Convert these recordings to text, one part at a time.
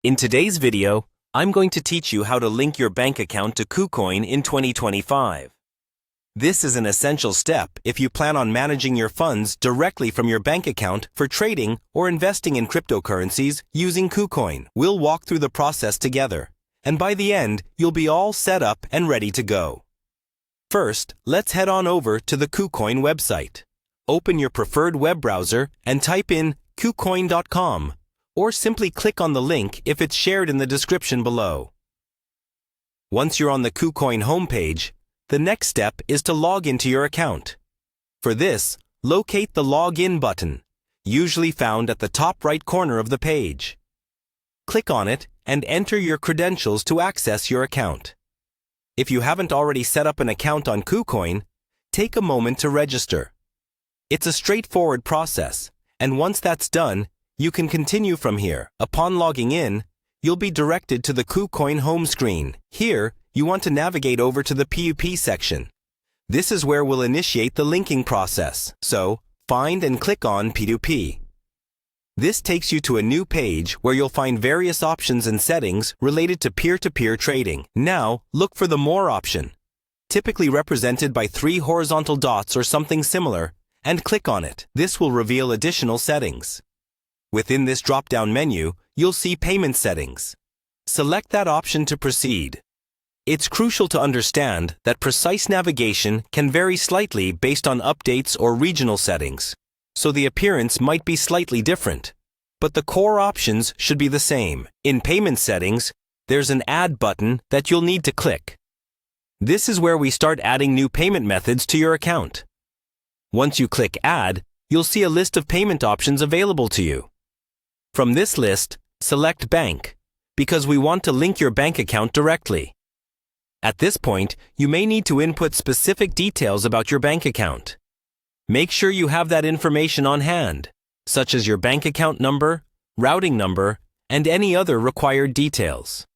In today's video, I'm going to teach you how to link your bank account to Kucoin in 2025. This is an essential step if you plan on managing your funds directly from your bank account for trading or investing in cryptocurrencies using Kucoin. We'll walk through the process together, and by the end, you'll be all set up and ready to go. First, let's head on over to the Kucoin website. Open your preferred web browser and type in kucoin.com. Or simply click on the link if it's shared in the description below. Once you're on the Kucoin homepage, the next step is to log into your account. For this, locate the Login button, usually found at the top right corner of the page. Click on it and enter your credentials to access your account. If you haven't already set up an account on Kucoin, take a moment to register. It's a straightforward process, and once that's done, you can continue from here. Upon logging in, you'll be directed to the Kucoin home screen. Here, you want to navigate over to the PUP section. This is where we'll initiate the linking process. So, find and click on P2P. This takes you to a new page where you'll find various options and settings related to peer-to-peer trading. Now, look for the More option, typically represented by 3 horizontal dots or something similar, and click on it. This will reveal additional settings. Within this drop-down menu, you'll see Payment Settings. Select that option to proceed. It's crucial to understand that precise navigation can vary slightly based on updates or regional settings, so the appearance might be slightly different. But the core options should be the same. In Payment Settings, there's an Add button that you'll need to click. This is where we start adding new payment methods to your account. Once you click Add, you'll see a list of payment options available to you. From this list, select Bank, because we want to link your bank account directly. At this point, you may need to input specific details about your bank account. Make sure you have that information on hand, such as your bank account number, routing number, and any other required details.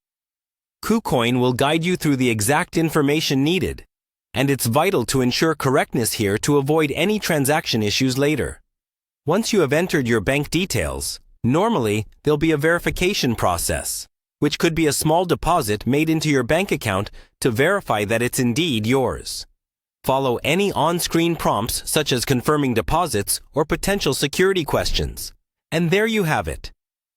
Kucoin will guide you through the exact information needed, and it's vital to ensure correctness here to avoid any transaction issues later. Once you have entered your bank details, normally, there'll be a verification process, which could be a small deposit made into your bank account to verify that it's indeed yours. Follow any on-screen prompts such as confirming deposits or potential security questions. And there you have it.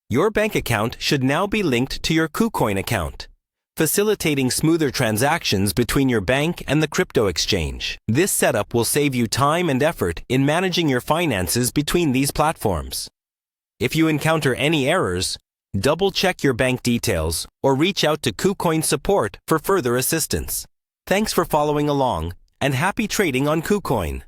Your bank account should now be linked to your Kucoin account, facilitating smoother transactions between your bank and the crypto exchange. This setup will save you time and effort in managing your finances between these platforms. If you encounter any errors, double-check your bank details or reach out to Kucoin support for further assistance. Thanks for following along, and happy trading on Kucoin.